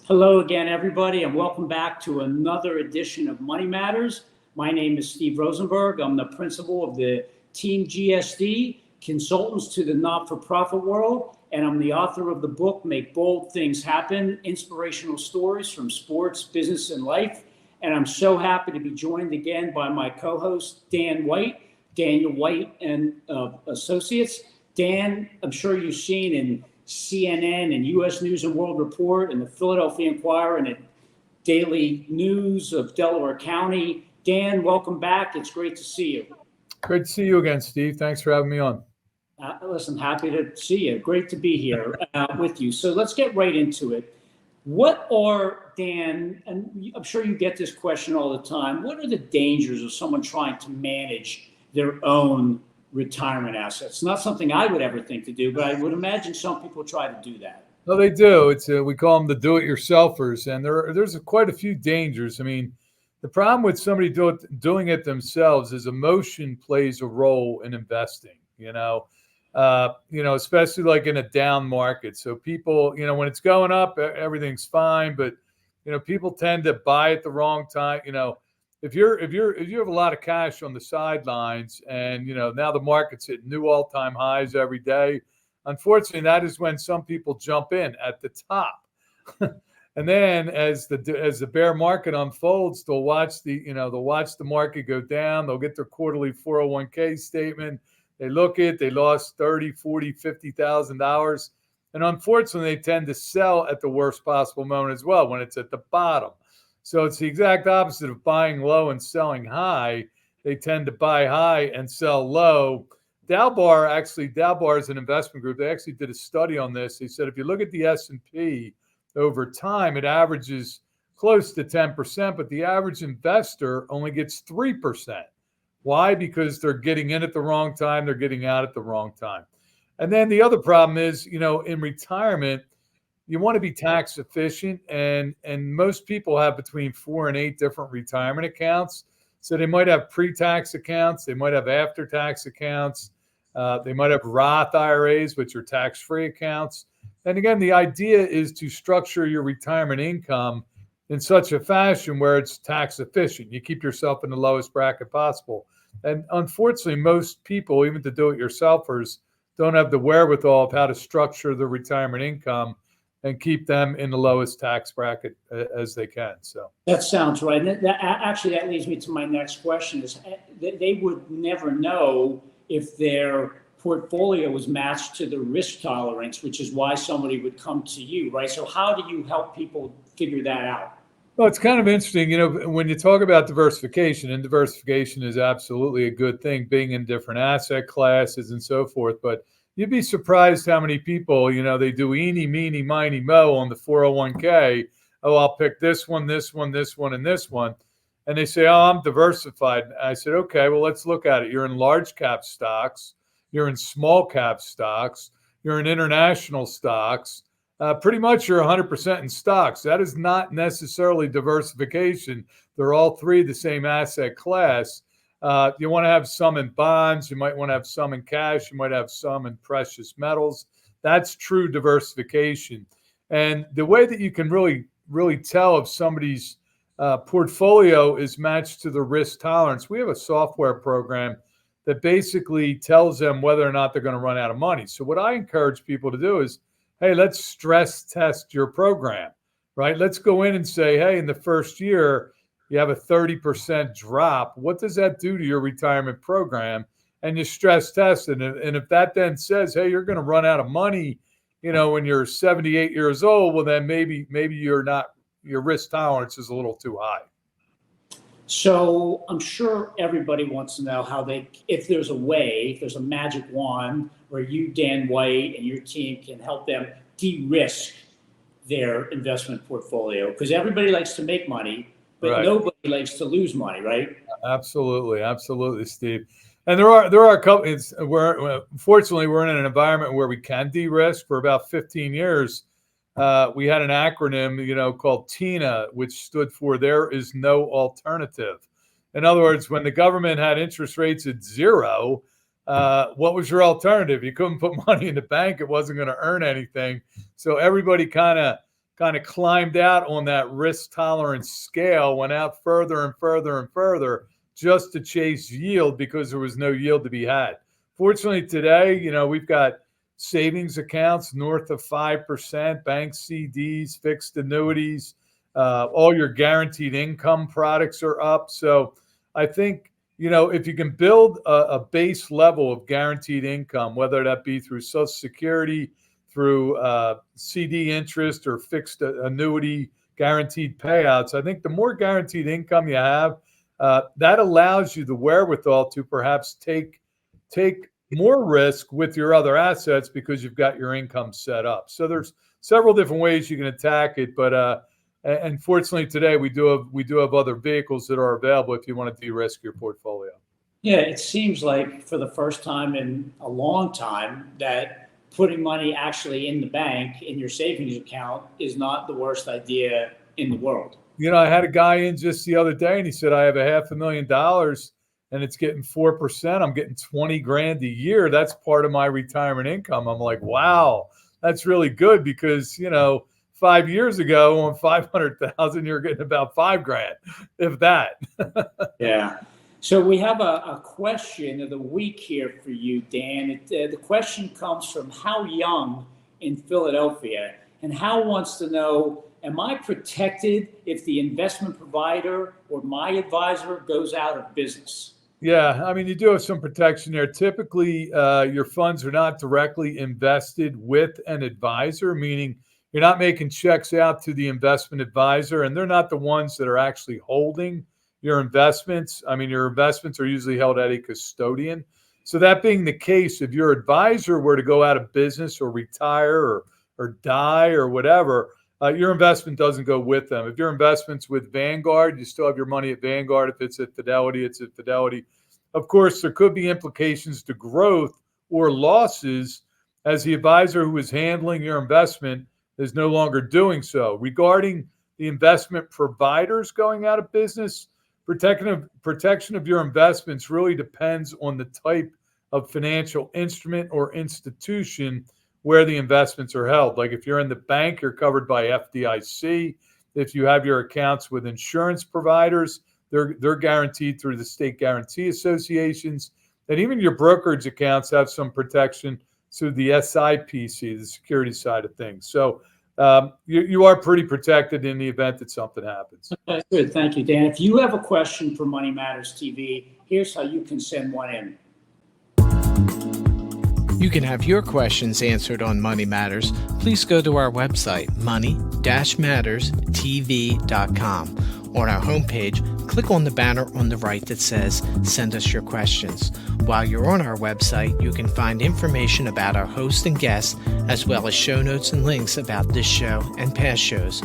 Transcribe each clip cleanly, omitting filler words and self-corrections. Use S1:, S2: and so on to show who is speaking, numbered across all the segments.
S1: Hello again, everybody, and welcome back to another edition of Money Matters. My name is Steve Rosenberg. I'm the principal of the Team GSD, Consultants to the Not-for-Profit World, and I'm the author of the book, Make Bold Things Happen, Inspirational Stories from Sports, Business, and Life. And I'm so happy to be joined again by my co-host, Dan White, Daniel White and Associates. Dan, I'm sure you've seen in CNN and U.S. News and World Report and the Philadelphia Inquirer and the Daily News of Delaware County. Dan, welcome back. It's great to see you.
S2: Great to see you again, Steve. Thanks for having me on.
S1: Listen, happy to see you. Great to be here with you. So let's get right into it. What are, Dan, and I'm sure you get this question all the time, what are the dangers of someone trying to manage their own retirement assets? Not something I would ever think to do, but I would imagine some people try to do that.
S2: No, they do. We call them the do-it-yourselfers, and there's quite a few dangers. I mean, the problem with somebody doing it themselves is emotion plays a role in investing. Especially like in a down market. So people, when it's going up, everything's fine, but people tend to buy at the wrong time. If you have a lot of cash on the sidelines and now the market's hitting new all-time highs every day, unfortunately that is when some people jump in at the top. And then as the bear market unfolds, they'll watch the market go down. They'll get their quarterly 401k statement. They look at, they lost $30,000, $40,000, $50,000. And unfortunately, they tend to sell at the worst possible moment as well, when it's at the bottom. So it's the exact opposite of buying low and selling high. They tend to buy high and sell low. Dalbar is an investment group. They actually did a study on this. They said if you look at the S&P over time, it averages close to 10%, but the average investor only gets 3%. Why? Because they're getting in at the wrong time. They're getting out at the wrong time. And then the other problem is, in retirement, you want to be tax efficient, and most people have between 4 and 8 different retirement accounts. So they might have pre-tax accounts, they might have after-tax accounts, they might have Roth IRAs, which are tax-free accounts. And again, the idea is to structure your retirement income in such a fashion where it's tax efficient. You keep yourself in the lowest bracket possible. And unfortunately, most people, even the do-it-yourselfers, don't have the wherewithal of how to structure the retirement income and keep them in the lowest tax bracket as they can. So
S1: that sounds right. And that leads me to my next question: is they would never know if their portfolio was matched to the risk tolerance, which is why somebody would come to you, right? So how do you help people figure that out?
S2: Well, it's kind of interesting, when you talk about diversification, and diversification is absolutely a good thing, being in different asset classes and so forth. But you'd be surprised how many people, they do eeny, meeny, miny, mo on the 401k. Oh, I'll pick this one, this one, this one, and this one. And they say, oh, I'm diversified. I said, okay, well, let's look at it. You're in large cap stocks. You're in small cap stocks. You're in international stocks. Pretty much you're 100% in stocks. That is not necessarily diversification. They're all three the same asset class. You want to have some in bonds. You might want to have some in cash. You might have some in precious metals. That's true diversification. And the way that you can really, really tell if somebody's portfolio is matched to the risk tolerance, we have a software program that basically tells them whether or not they're going to run out of money. So what I encourage people to do is, hey, let's stress test your program, right? Let's go in and say, hey, in the first year, you have a 30% drop. What does that do to your retirement program? And you stress test it. And if that then says, hey, you're going to run out of money, when you're 78 years old, well, then maybe your risk tolerance is a little too high.
S1: So I'm sure everybody wants to know if there's a magic wand where you, Dan White, and your team can help them de-risk their investment portfolio, because everybody likes to make money, but right. Nobody likes to lose money, right?
S2: Absolutely, Steve. And there are companies where, fortunately, we're in an environment where we can de-risk. For about 15 years, we had an acronym, called TINA, which stood for There Is No Alternative. In other words, when the government had interest rates at 0, what was your alternative? You couldn't put money in the bank. It wasn't going to earn anything. So everybody kind of, kind of climbed out on that risk tolerance scale, went out further and further and further just to chase yield because there was no yield to be had. Fortunately, today, we've got savings accounts north of 5%, bank CDs, fixed annuities, all your guaranteed income products are up. So I think, if you can build a base level of guaranteed income, whether that be through Social Security, through CD interest or fixed annuity guaranteed payouts, I think the more guaranteed income you have, that allows you the wherewithal to perhaps take more risk with your other assets because you've got your income set up. So there's several different ways you can attack it, but and fortunately today we do have other vehicles that are available if you want to de-risk your portfolio.
S1: Yeah, it seems like for the first time in a long time that putting money actually in the bank in your savings account is not the worst idea in the world.
S2: I had a guy in just the other day and he said, I have $500,000 and it's getting 4%. I'm getting 20 grand a year. That's part of my retirement income. I'm like, wow, that's really good because, 5 years ago on 500,000, you're getting about 5 grand, if that.
S1: Yeah. So we have a question of the week here for you, Dan. The question comes from How Young in Philadelphia. And How wants to know, am I protected if the investment provider or my advisor goes out of business?
S2: Yeah, I mean, you do have some protection there. Typically, your funds are not directly invested with an advisor, meaning you're not making checks out to the investment advisor, and they're not the ones that are actually holding your investments. I mean, your investments are usually held at a custodian. So that being the case, if your advisor were to go out of business or retire or die or whatever, your investment doesn't go with them. If your investment's with Vanguard, you still have your money at Vanguard. If it's at Fidelity, it's at Fidelity. Of course, there could be implications to growth or losses as the advisor who is handling your investment is no longer doing so. Regarding the investment providers going out of business, protection of your investments really depends on the type of financial instrument or institution where the investments are held. Like if you're in the bank, you're covered by FDIC. If you have your accounts with insurance providers, they're guaranteed through the state guarantee associations. And even your brokerage accounts have some protection through the SIPC, the security side of things. So you are pretty protected in the event that something happens.
S1: Okay, good. Thank you, Dan. If you have a question for Money Matters TV, here's how you can send one in.
S3: You can have your questions answered on Money Matters. Please go to our website, money-matterstv.com. On our homepage, click on the banner on the right that says, Send us your questions. While you're on our website, you can find information about our host and guests, as well as show notes and links about this show and past shows.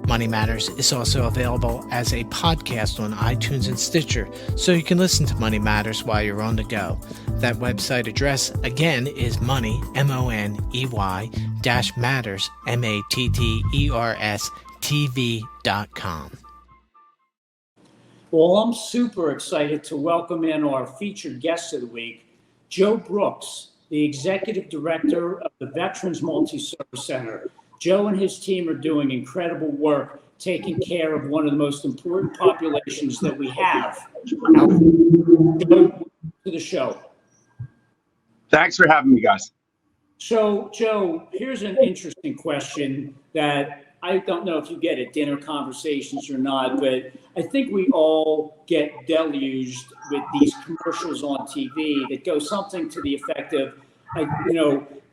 S3: Money Matters is also available as a podcast on iTunes and Stitcher, so you can listen to Money Matters while you're on the go. That website address, again, is money, MONEY, -matters, MATTERS, TV.com.
S1: Well, I'm super excited to welcome in our featured guest of the week, Joe Brooks, the Executive Director of the Veterans Multi-Service Center. Joe and his team are doing incredible work taking care of one of the most important populations that we have. Joe, to the show.
S4: Thanks for having me, guys.
S1: So, Joe, here's an interesting question that I don't know if you get at dinner conversations or not, but I think we all get deluged with these commercials on TV that go something to the effect of,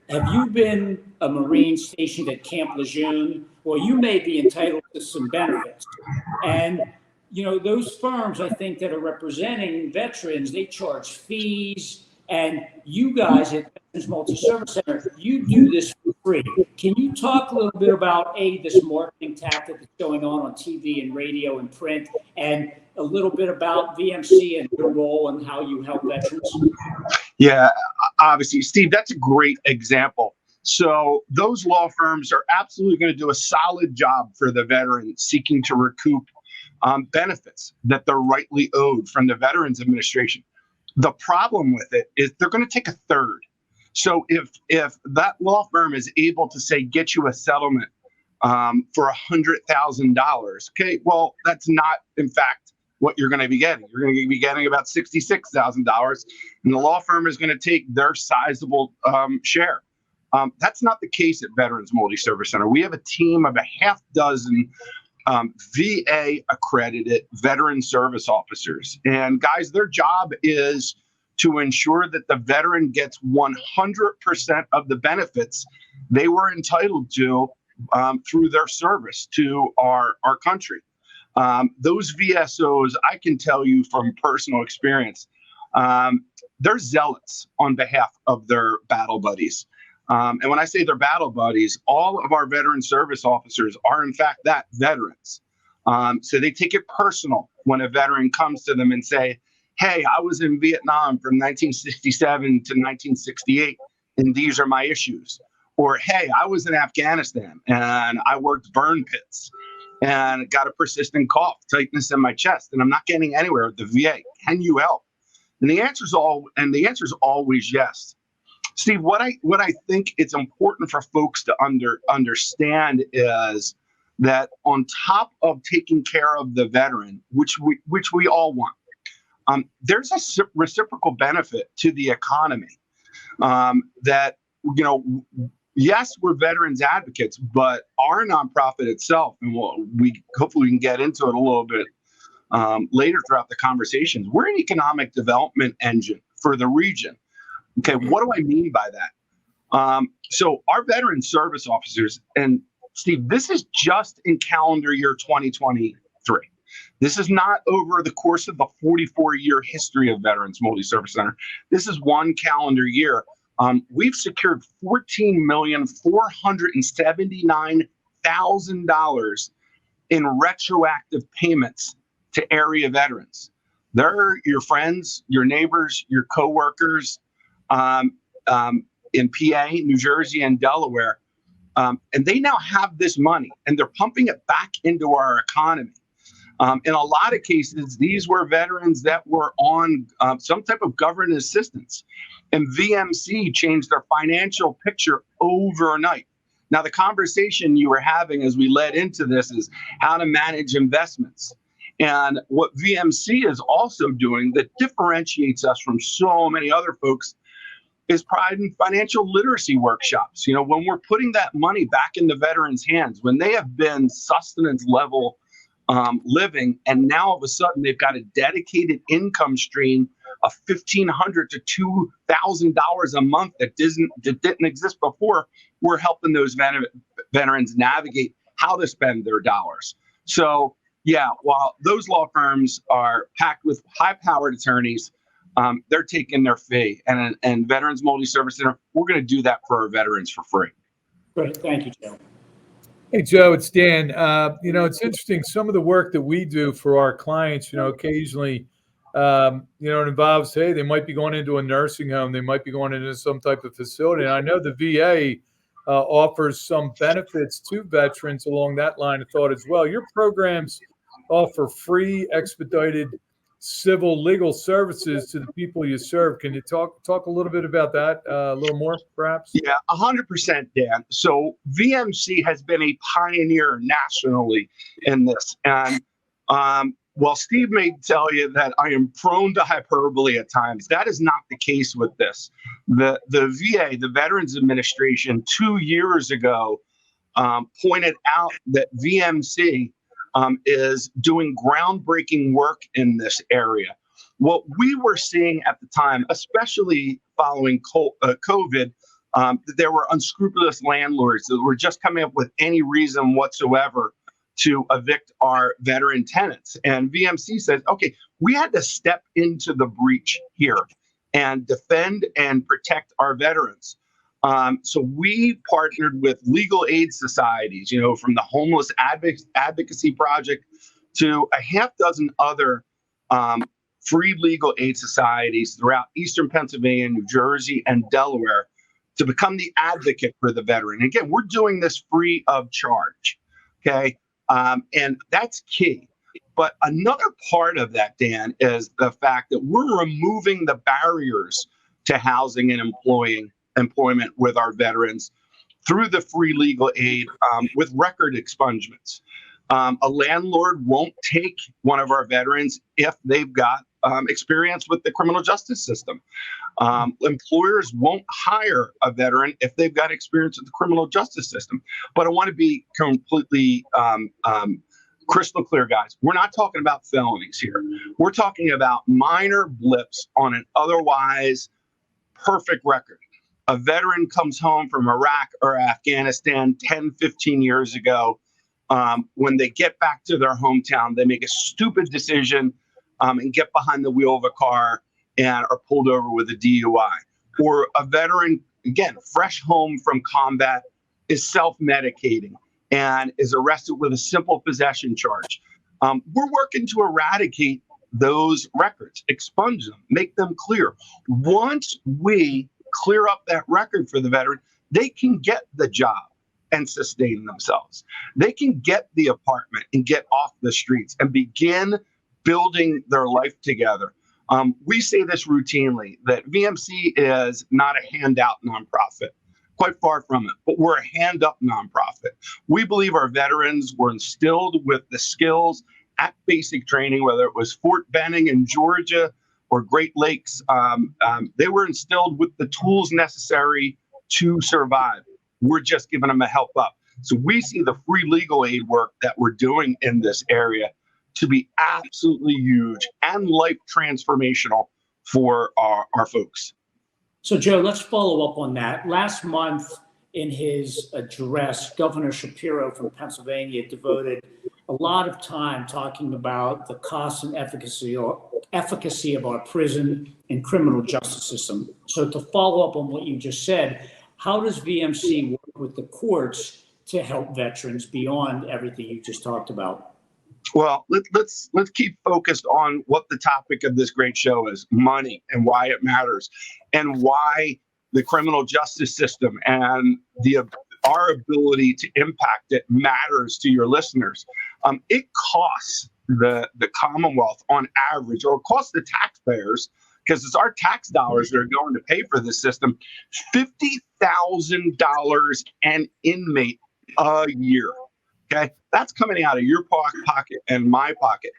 S1: have you been a Marine stationed at Camp Lejeune? Well, you may be entitled to some benefits. And, those firms, I think, that are representing veterans, they charge fees. And you guys at Veterans Multi-Service Center, you do this for free. Can you talk a little bit about, this marketing tactic that's going on TV and radio and print, and a little bit about VMC and your role and how you help veterans?
S4: Yeah, obviously, Steve, that's a great example. So those law firms are absolutely going to do a solid job for the veterans seeking to recoup benefits that they're rightly owed from the Veterans Administration. The problem with it is they're going to take a third. So if that law firm is able to say, get you a settlement for $100,000. Okay, well, that's not, in fact, what you're going to be getting. You're going to be getting about $66,000, and the law firm is going to take their sizable share. That's not the case at Veterans Multi-Service Center. We have a team of a half dozen VA accredited veteran service officers. And guys, their job is to ensure that the veteran gets 100% of the benefits they were entitled to through their service to our country. Those VSOs, I can tell you from personal experience, they're zealots on behalf of their battle buddies. And when I say they're battle buddies, all of our veteran service officers are, in fact, that veterans. So they take it personal when a veteran comes to them and say, hey, I was in Vietnam from 1967 to 1968, and these are my issues. Or, hey, I was in Afghanistan, and I worked burn pits, and got a persistent cough, tightness in my chest, and I'm not getting anywhere with the VA. Can you help? And the answer is always yes. Steve, what I think it's important for folks to understand is that on top of taking care of the veteran, which we all want, there's a reciprocal benefit to the economy. That, yes, we're veterans advocates, but our nonprofit itself, and hopefully we can get into it a little bit later throughout the conversations, we're an economic development engine for the region. Okay, what do I mean by that? So our veteran service officers, and Steve, this is just in calendar year 2023. This is not over the course of the 44-year history of Veterans Multi-Service Center. This is one calendar year. We've secured $14,479,000 in retroactive payments to area veterans. They're your friends, your neighbors, your coworkers, in PA, New Jersey, and Delaware. And they now have this money, and they're pumping it back into our economy. In a lot of cases, these were veterans that were on some type of government assistance, and VMC changed their financial picture overnight. Now, the conversation you were having as we led into this is how to manage investments. And what VMC is also doing that differentiates us from so many other folks is pride in financial literacy workshops. When we're putting that money back into veterans' hands, when they have been sustenance level living, and now all of a sudden they've got a dedicated income stream of $1,500 to $2,000 a month that didn't exist before, we're helping those veterans navigate how to spend their dollars. So, yeah, while those law firms are packed with high-powered attorneys, they're taking their fee. And Veterans Multi-Service Center, we're going to do that for our veterans for free.
S1: Great. Thank you, Joe.
S2: Hey, Joe, it's Dan. It's interesting. Some of the work that we do for our clients, occasionally, it involves, hey, they might be going into a nursing home. They might be going into some type of facility. And I know the VA offers some benefits to veterans along that line of thought as well. Your programs offer free, expedited civil legal services to the people you serve. Can you talk a little bit about that a little more, perhaps?
S4: Yeah, 100%, Dan. So VMC has been a pioneer nationally in this. And while Steve may tell you that I am prone to hyperbole at times, that is not the case with this. The VA, the Veterans Administration, 2 years ago pointed out that VMC is doing groundbreaking work in this area. What we were seeing at the time, especially following COVID, there were unscrupulous landlords that were just coming up with any reason whatsoever to evict our veteran tenants. And VMC said, okay, we had to step into the breach here and defend and protect our veterans. So we partnered with legal aid societies, from the Homeless Advocacy Project to a half dozen other free legal aid societies throughout Eastern Pennsylvania, New Jersey, and Delaware to become the advocate for the veteran. And again, we're doing this free of charge, okay? And that's key. But another part of that, Dan, is the fact that we're removing the barriers to housing and employment with our veterans through the free legal aid with record expungements. A landlord won't take one of our veterans if they've got experience with the criminal justice system. Employers won't hire a veteran if they've got experience with the criminal justice system. But I want to be completely crystal clear, guys. We're not talking about felonies here. We're talking about minor blips on an otherwise perfect record. A veteran comes home from Iraq or Afghanistan 10, 15 years ago. When they get back to their hometown, they make a stupid decision and get behind the wheel of a car and are pulled over with a DUI. Or a veteran, again, fresh home from combat, is self-medicating and is arrested with a simple possession charge. We're working to eradicate those records, expunge them, make them clear. Once we clear up that record for the veteran, they can get the job and sustain themselves. They can get the apartment and get off the streets and begin building their life together. We say this routinely, that VMC is not a handout nonprofit. Quite far from it, but we're a hand-up nonprofit. We believe our veterans were instilled with the skills at basic training, whether it was Fort Benning in Georgia or Great Lakes. They were instilled with the tools necessary to survive. We're just giving them a help up. So we see the free legal aid work that we're doing in this area to be absolutely huge and life transformational for our folks.
S1: So, Joe, let's follow up on that. Last month in his address, Governor Shapiro from Pennsylvania devoted a lot of time talking about the cost and efficacy of our prison and criminal justice system. So to follow up on what you just said, how does VMC work with the courts to help veterans beyond everything you just talked about?
S4: Well, let's keep focused on what the topic of this great show is: money, and why it matters, and why the criminal justice system and our ability to impact it matters to your listeners. It costs the Commonwealth on average, or it costs the taxpayers, because it's our tax dollars that are going to pay for this system, $50,000 an inmate a year. Okay, that's coming out of your pocket and my pocket.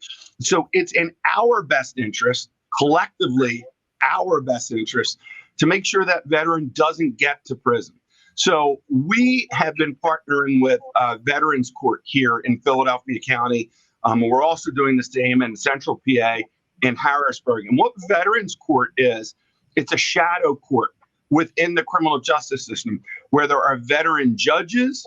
S4: So it's in our best interest, collectively, our best interest, to make sure that veteran doesn't get to prison. So we have been partnering with Veterans Court here in Philadelphia County. We're also doing the same in Central PA in Harrisburg. And what Veterans Court is, it's a shadow court within the criminal justice system where there are veteran judges,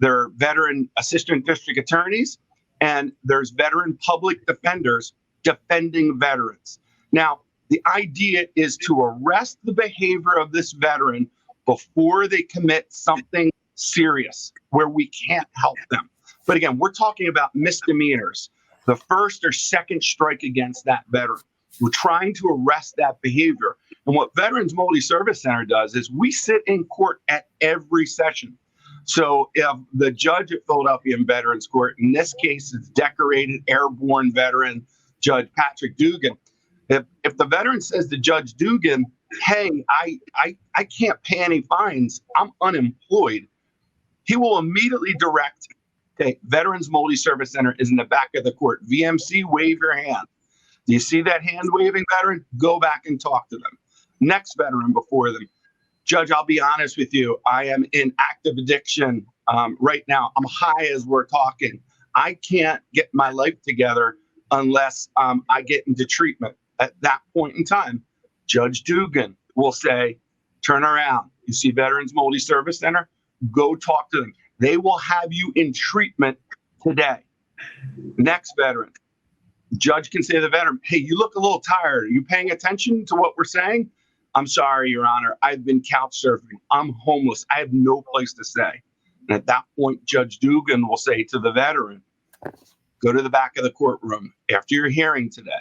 S4: there are veteran assistant district attorneys, and there's veteran public defenders defending veterans. Now, the idea is to arrest the behavior of this veteran before they commit something serious where we can't help them. But again, we're talking about misdemeanors, the first or second strike against that veteran. We're trying to arrest that behavior. And what Veterans Multi-Service Center does is we sit in court at every session. So if the judge at Philadelphia Veterans Court, in this case, it's decorated airborne veteran Judge Patrick Dugan, if the veteran says to Judge Dugan, hey, I can't pay any fines, I'm unemployed, he will immediately direct, okay, Veterans Multi-Service Center is in the back of the court. VMC, wave your hand. Do you see that hand waving veteran? Go back and talk to them. Next veteran before them. Judge, I'll be honest with you. I am in active addiction right now. I'm high as we're talking. I can't get my life together unless I get into treatment. At that point in time, Judge Dugan will say, turn around. You see Veterans Multi-Service Center? Go talk to them. They will have you in treatment today. Next veteran. Judge can say to the veteran, hey, you look a little tired. Are you paying attention to what we're saying? I'm sorry, Your Honor. I've been couch surfing. I'm homeless. I have no place to stay. And at that point, Judge Dugan will say to the veteran, go to the back of the courtroom after your hearing today.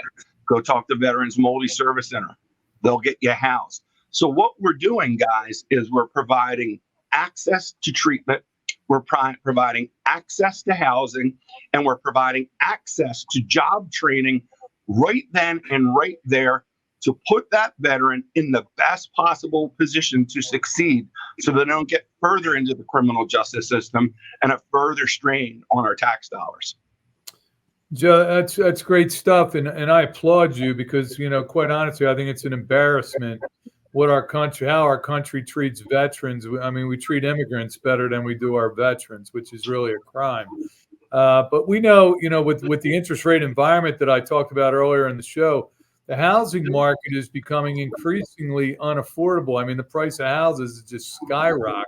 S4: Go talk to Veterans Multi-Service Center. They'll get you housed. So what we're doing, guys, is we're providing access to treatment. We're providing access to housing, and we're providing access to job training right then and right there to put that veteran in the best possible position to succeed so they don't get further into the criminal justice system and a further strain on our tax dollars.
S2: Joe, that's great stuff, and I applaud you because, you know, quite honestly, I think it's an embarrassment how our country treats veterans. I mean, we treat immigrants better than we do our veterans, which is really a crime. But we know, you know, with the interest rate environment that I talked about earlier in the show, the housing market is becoming increasingly unaffordable. I mean, the price of houses is just skyrocketing.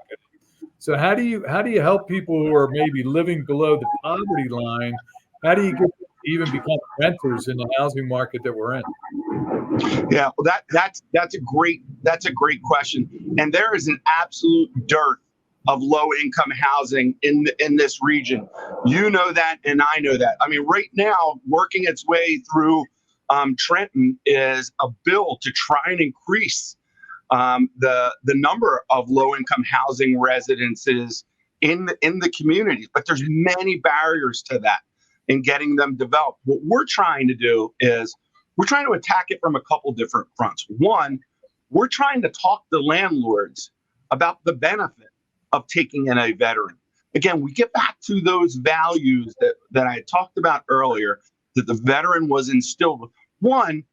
S2: So how do you help people who are maybe living below the poverty line? How do you get them to even become renters in the housing market that we're in?
S4: Yeah, well, that's a great question, and there is an absolute dearth of low income housing in this region. You know that, and I know that. I mean, right now, working its way through Trenton is a bill to try and increase the number of low income housing residences in the community, but there's many barriers to that in getting them developed. What we're trying to do is we're trying to attack it from a couple different fronts. One, we're trying to talk to landlords about the benefit of taking in a veteran. Again, we get back to those values that I talked about earlier, that the veteran was instilled with. One,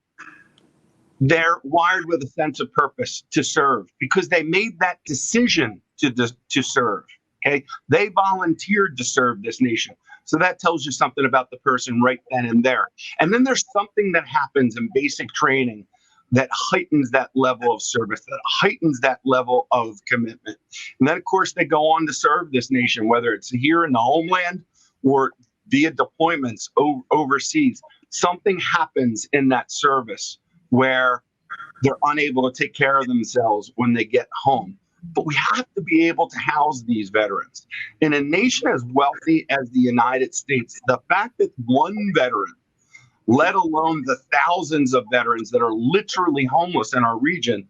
S4: they're wired with a sense of purpose to serve because they made that decision to serve. Okay, they volunteered to serve this nation. So that tells you something about the person right then and there. And then there's something that happens in basic training that heightens that level of service, that heightens that level of commitment. And then, of course, they go on to serve this nation, whether it's here in the homeland or via deployments overseas. Something happens in that service where they're unable to take care of themselves when they get home. But we have to be able to house these veterans. In a nation as wealthy as the United States, the fact that one veteran, let alone the thousands of veterans that are literally homeless in our region,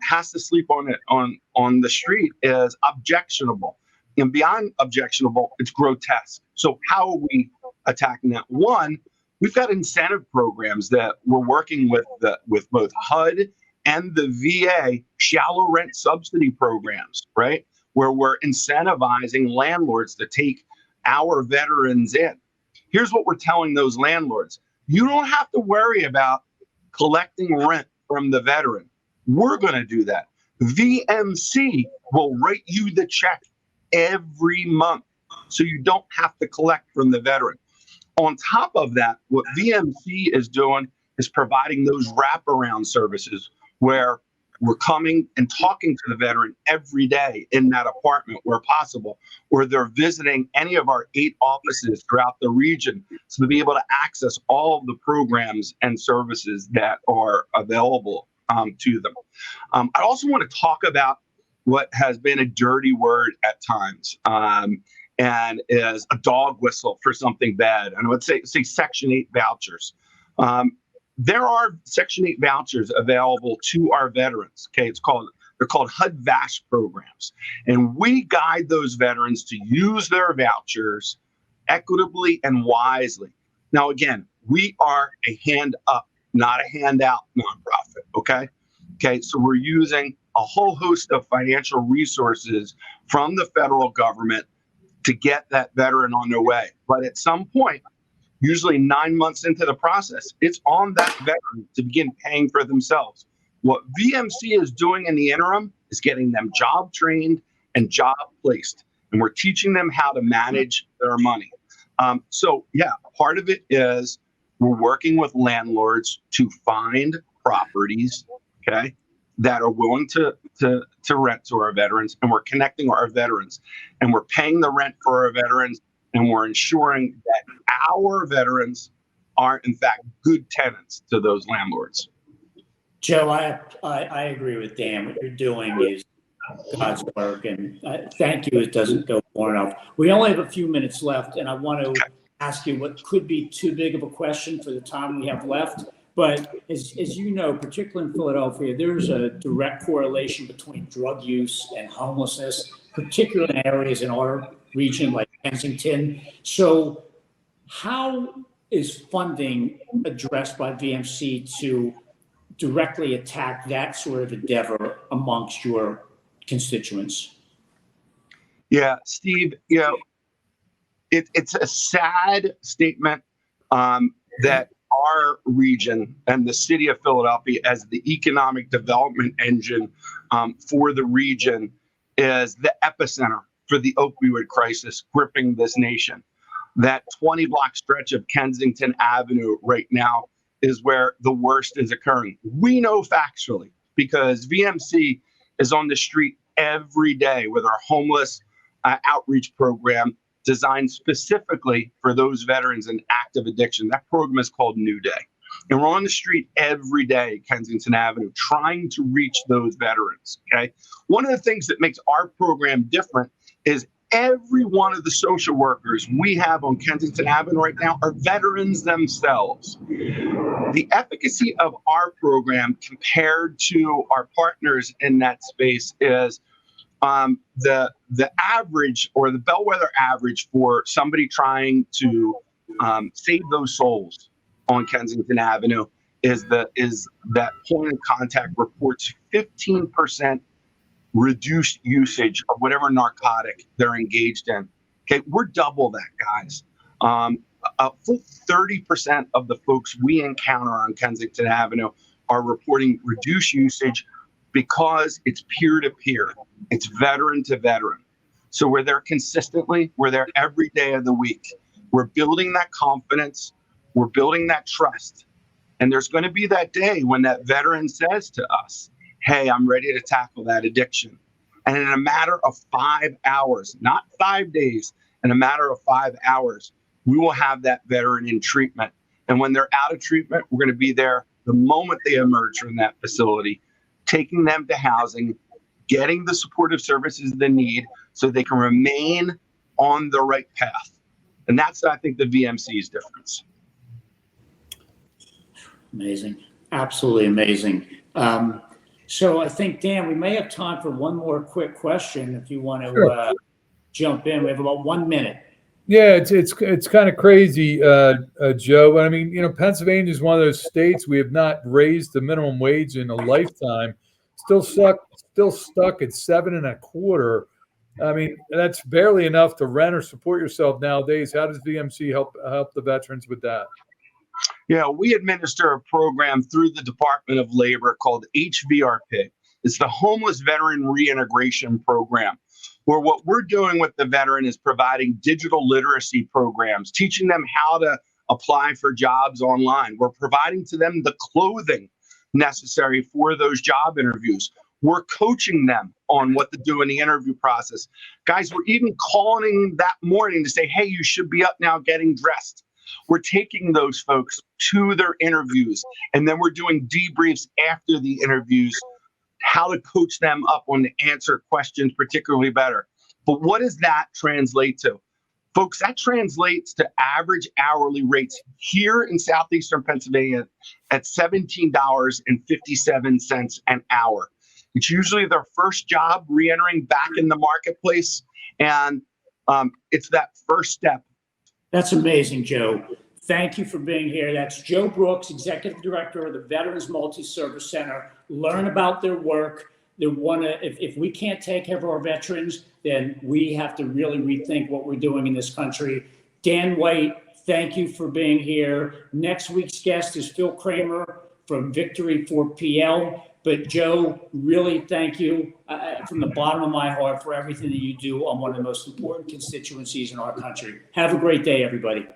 S4: has to sleep on the street is objectionable. And beyond objectionable, it's grotesque. So how are we attacking that? One, we've got incentive programs that we're working with both HUD and the VA shallow rent subsidy programs, right? Where we're incentivizing landlords to take our veterans in. Here's what we're telling those landlords. You don't have to worry about collecting rent from the veteran. We're going to do that. VMC will write you the check every month, so you don't have to collect from the veteran. On top of that, what VMC is doing is providing those wraparound services where we're coming and talking to the veteran every day in that apartment where possible, or they're visiting any of our 8 offices throughout the region so to be able to access all of the programs and services that are available to them. I also want to talk about what has been a dirty word at times and is a dog whistle for something bad. And I would say Section 8 vouchers. There are Section 8 vouchers available to our veterans. Okay, they're called HUD VASH programs, and we guide those veterans to use their vouchers equitably and wisely. Now, again, we are a hand up, not a handout nonprofit. Okay, so we're using a whole host of financial resources from the federal government to get that veteran on their way. But at some point, usually 9 months into the process, it's on that veteran to begin paying for themselves. What VMC is doing in the interim is getting them job trained and job placed. And we're teaching them how to manage their money. So yeah, part of it is we're working with landlords to find properties, okay, that are willing to rent to our veterans. And we're connecting our veterans and we're paying the rent for our veterans. And we're ensuring that our veterans are, in fact, good tenants to those landlords.
S1: Joe, I agree with Dan. What you're doing is God's work, and thank you. It doesn't go far enough. We only have a few minutes left, and I want to ask you what could be too big of a question for the time we have left. But as you know, particularly in Philadelphia, there's a direct correlation between drug use and homelessness, particularly in areas in our region like Kensington. So how is funding addressed by VMC to directly attack that sort of endeavor amongst your constituents?
S4: Yeah, Steve, it's a sad statement that our region and the city of Philadelphia, as the economic development engine for the region, is the epicenter for the opioid crisis gripping this nation. That 20-block stretch of Kensington Avenue right now is where the worst is occurring. We know factually because VMC is on the street every day with our homeless outreach program designed specifically for those veterans in active addiction. That program is called New Day. And we're on the street every day at Kensington Avenue trying to reach those veterans, okay? One of the things that makes our program different is every one of the social workers we have on Kensington Avenue right now are veterans themselves. The efficacy of our program compared to our partners in that space is the average, or the bellwether average, for somebody trying to save those souls on Kensington Avenue is that point of contact reports 15% reduced usage of whatever narcotic they're engaged in. Okay, we're double that, guys. A full 30% of the folks we encounter on Kensington Avenue are reporting reduced usage because it's peer-to-peer. It's veteran to veteran. So we're there consistently. We're there every day of the week. We're building that confidence. We're building that trust. And there's going to be that day when that veteran says to us, hey, I'm ready to tackle that addiction. And in a matter of 5 hours, not 5 days, in a matter of 5 hours, we will have that veteran in treatment. And when they're out of treatment, we're going to be there the moment they emerge from that facility, taking them to housing, getting the supportive services they need so they can remain on the right path. And that's, I think, the VMC's difference.
S1: Amazing. Absolutely amazing. So I think, Dan, we may have time for one more quick question if you want to jump in. We have about 1 minute.
S2: Yeah, it's kind of crazy, Joe. But I mean, Pennsylvania is one of those states we have not raised the minimum wage in a lifetime. Still stuck at $7.25. I mean, that's barely enough to rent or support yourself nowadays. How does VMC help the veterans with that?
S4: Yeah, we administer a program through the Department of Labor called HVRP. It's the Homeless Veteran Reintegration Program, where what we're doing with the veteran is providing digital literacy programs, teaching them how to apply for jobs online. We're providing to them the clothing necessary for those job interviews. We're coaching them on what to do in the interview process. Guys, we're even calling that morning to say, hey, you should be up now getting dressed. We're taking those folks to their interviews, and then we're doing debriefs after the interviews, how to coach them up on to answer questions particularly better. But what does that translate to? Folks, that translates to average hourly rates here in southeastern Pennsylvania at $17.57 an hour. It's usually their first job re-entering back in the marketplace, and it's that first step.
S1: That's amazing, Joe. Thank you for being here. That's Joe Brooks, Executive Director of the Veterans Multi-Service Center. Learn about their work. If we can't take care of our veterans, then we have to really rethink what we're doing in this country. Dan White, thank you for being here. Next week's guest is Phil Kramer from Victory for PL. But Joe, really thank you from the bottom of my heart for everything that you do on one of the most important constituencies in our country. Have a great day, everybody.